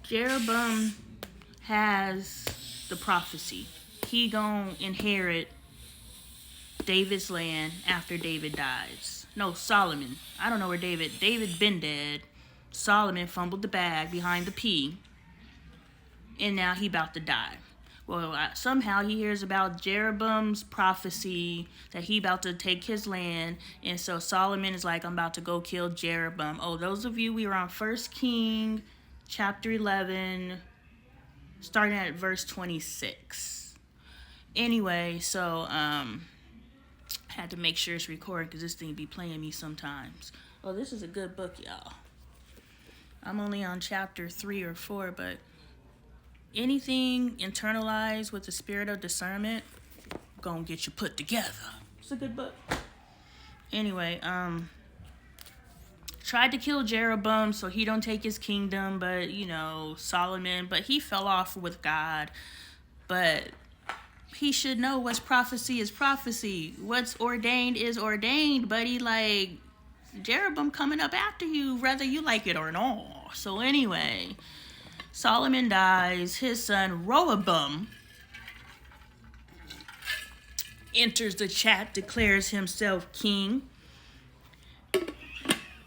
Jeroboam has the prophecy. He gonna inherit David's land after David dies. No, Solomon. I don't know where David been dead. Solomon fumbled the bag behind the P, and now he about to die. Well, somehow he hears about Jeroboam's prophecy that he about to take his land, and so Solomon is like, I'm about to go kill Jeroboam. Oh, those of you, we were on 1 King chapter 11, starting at verse 26. Anyway, so had to make sure it's recording because this thing be playing me sometimes. Oh, this is a good book, y'all. I'm only on chapter 3 or 4, but anything internalized with the spirit of discernment gonna get you put together. It's a good book. Anyway, tried to kill Jeroboam so he don't take his kingdom, but Solomon, but he fell off with God. But he should know what's prophecy is prophecy. What's ordained is ordained, buddy. Like, Jeroboam coming up after you, whether you like it or not. So anyway, Solomon dies. His son Rehoboam enters the chat, declares himself king.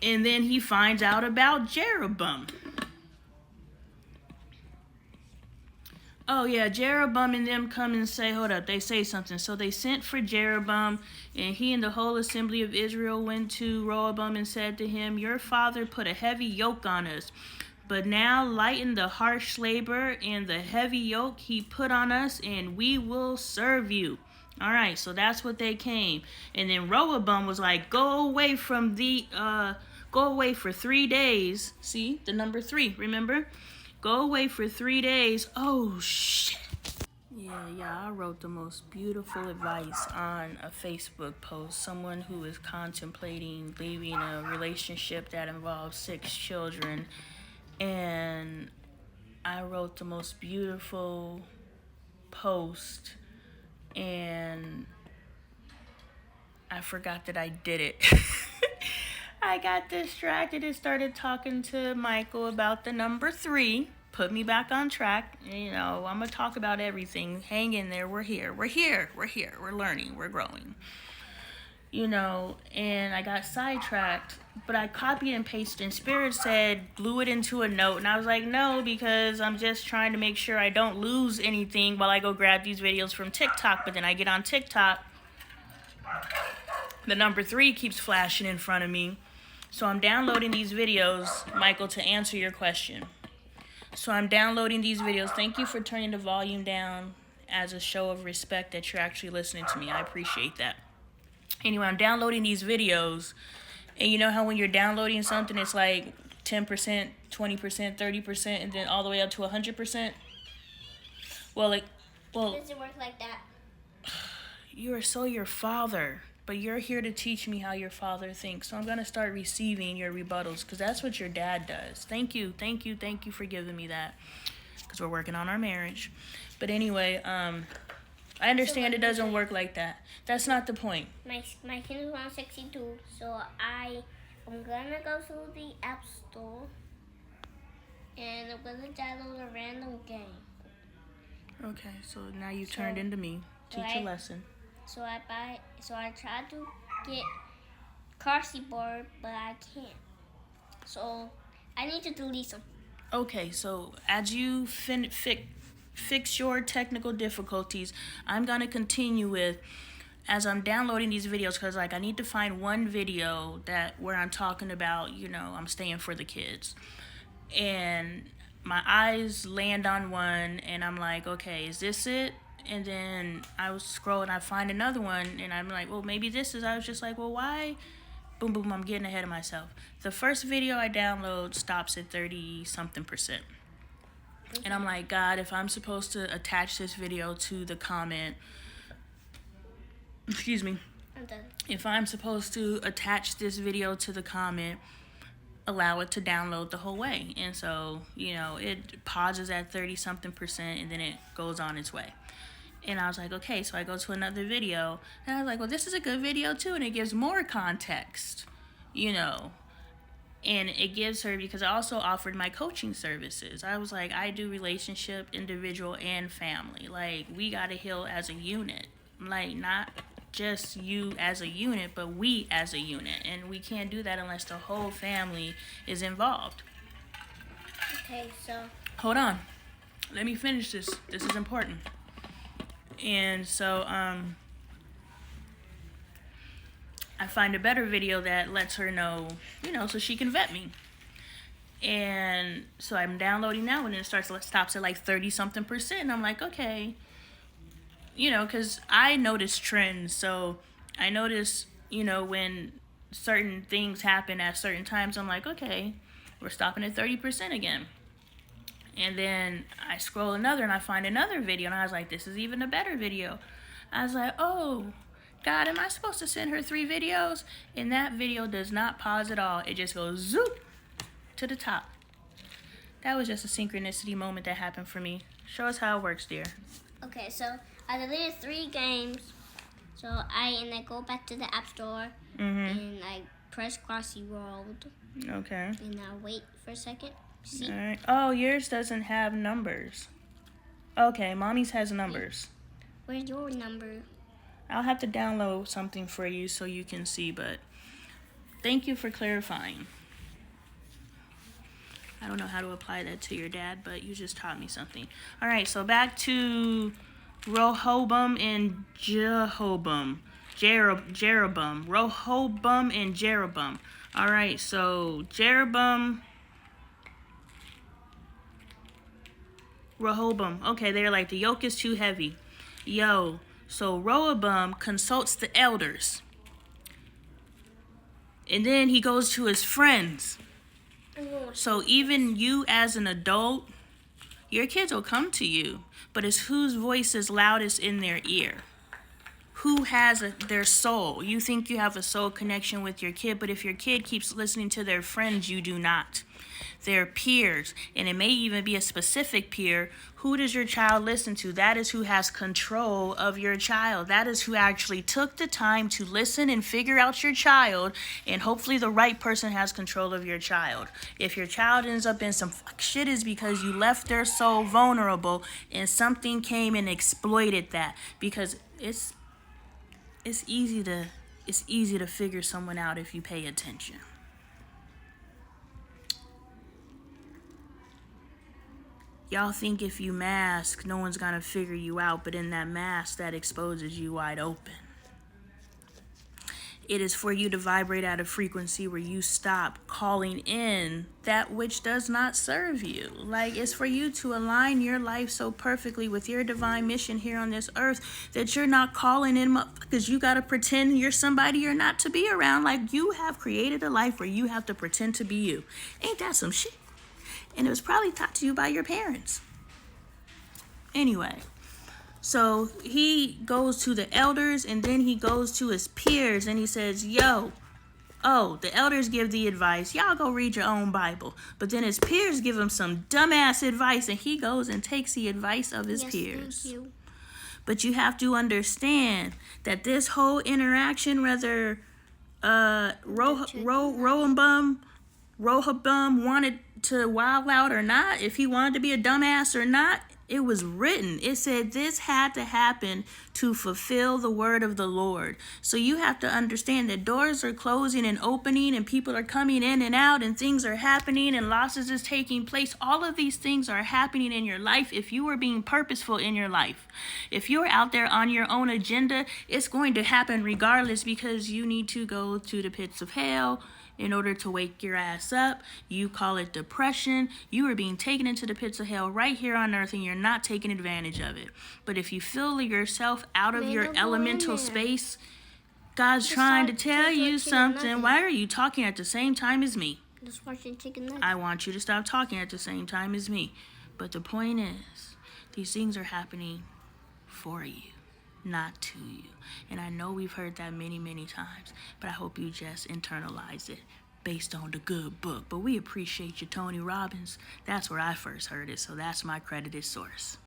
And then he finds out about Jeroboam. Oh yeah, Jeroboam and them come and say, hold up, they say something. So they sent for Jeroboam, and he and the whole assembly of Israel went to Rehoboam and said to him, your father put a heavy yoke on us, but now lighten the harsh labor and the heavy yoke he put on us, and we will serve you. All right, so that's what they came. And then Rehoboam was like, go away for 3 days. See, the number 3, remember? Go away for 3 days. Oh, shit. Yeah, I wrote the most beautiful advice on a Facebook post. Someone who is contemplating leaving a relationship that involves 6 children. And I wrote the most beautiful post, and I forgot that I did it. I got distracted and started talking to Michael about the number 3. Put me back on track. I'm going to talk about everything. Hang in there. We're here. We're learning. We're growing. And I got sidetracked, but I copied and pasted, and Spirit said, glue it into a note. And I was like, no, because I'm just trying to make sure I don't lose anything while I go grab these videos from TikTok. But then I get on TikTok, the number 3 keeps flashing in front of me. So I'm downloading these videos, Michael, to answer your question. So I'm downloading these videos. Thank you for turning the volume down as a show of respect that you're actually listening to me. I appreciate that. Anyway, I'm downloading these videos. And you know how when you're downloading something, it's like 10%, 20%, 30%, and then all the way up to 100%? Well, It doesn't work like that. You are so your father. But you're here to teach me how your father thinks. So I'm going to start receiving your rebuttals, because that's what your dad does. Thank you for giving me that, because we're working on our marriage. But anyway, I understand it doesn't work like that. That's not the point. My kid is 162, so I'm going to go to the App Store, and I'm going to download a random game. Okay, so now you turned into me. Teach a lesson. So I tried to get car seat board, but I can't. So I need to delete some. Okay, so as you fix your technical difficulties, I'm going to continue with, as I'm downloading these videos, because I need to find one video where I'm talking about, I'm staying for the kids. And my eyes land on one, and I'm like, okay, is this it? And then I was scrolling, I find another one, and I'm like, well, maybe this is. I was just like, well, why? Boom, boom, I'm getting ahead of myself. The first video I download stops at 30-something%. And I'm like, God, if I'm supposed to attach this video to the comment, excuse me. I'm done. If I'm supposed to attach this video to the comment, allow it to download the whole way. And so, it pauses at 30-something%, and then it goes on its way. And I was like, okay, so I go to another video, and I was like, well, this is a good video too, and it gives more context, And it gives her, because I also offered my coaching services. I was like, I do relationship, individual, and family. Like, we got to heal as a unit. Like, not just you as a unit, but we as a unit. And we can't do that unless the whole family is involved. Okay, so. Hold on. Let me finish this. This is important. And so, I find a better video that lets her know, so she can vet me. And so I'm downloading now, and it stops at like 30-something%. And I'm like, okay, because I notice trends. So I notice, when certain things happen at certain times, I'm like, okay, we're stopping at 30% again. And then I scroll another, and I find another video, and I was like, this is even a better video. I was like, oh, God, am I supposed to send her 3 videos? And that video does not pause at all. It just goes zoop to the top. That was just a synchronicity moment that happened for me. Show us how it works, dear. Okay, so I deleted 3 games. So I go back to the App Store and I press Glossy World. Okay. And I wait for a second. See? All right. Oh, yours doesn't have numbers. Okay, mommy's has numbers. Where's your number? I'll have to download something for you so you can see, but thank you for clarifying. I don't know how to apply that to your dad, but you just taught me something. All right, so back to Rehoboam and Jeroboam. Rehoboam and Jeroboam. All right, so Jeroboam, Rehoboam. Okay, they're like, the yoke is too heavy. So Rehoboam consults the elders. And then he goes to his friends. So even you as an adult, your kids will come to you. But it's whose voice is loudest in their ear. Who has their soul? You think you have a soul connection with your kid, but if your kid keeps listening to their friends, you do not. Their peers, and it may even be a specific peer. Who does your child listen to? That is who has control of your child. That is who actually took the time to listen and figure out your child, and hopefully the right person has control of your child. If your child ends up in some fuck shit, is because you left their soul vulnerable and something came and exploited that, because it's easy to figure someone out if you pay attention. Y'all think if you mask, no one's gonna figure you out, but in that mask, that exposes you wide open. It is for you to vibrate at a frequency where you stop calling in that which does not serve you. Like, it's for you to align your life so perfectly with your divine mission here on this earth that you're not calling in motherfuckers you gotta pretend you're somebody you're not to be around. Like, you have created a life where you have to pretend to be you. Ain't that some shit? And it was probably taught to you by your parents. Anyway, so he goes to the elders, and then he goes to his peers, and he says, the elders give the advice. Y'all go read your own Bible. But then his peers give him some dumbass advice, and he goes and takes the advice of his peers. Thank you. But you have to understand that this whole interaction, whether Rehoboam wanted to wild out or not, if he wanted to be a dumbass or not, it was written. It said this had to happen to fulfill the word of the Lord. So you have to understand that doors are closing and opening, and people are coming in and out, and things are happening, and losses is taking place. All of these things are happening in your life if you are being purposeful in your life. If you're out there on your own agenda, it's going to happen regardless, because you need to go to the pits of hell in order to wake your ass up. You call it depression. You are being taken into the pits of hell right here on earth, and you're not taking advantage of it. But if you feel yourself out of your elemental space, God's trying to tell you something. Why are you talking at the same time as me? Just watching Chicken Nuggets. I want you to stop talking at the same time as me. But the point is, these things are happening for you, not to you. And I know we've heard that many, many times, but I hope you just internalize it based on the good book. But we appreciate you, Tony Robbins. That's where I first heard it, so that's my credited source.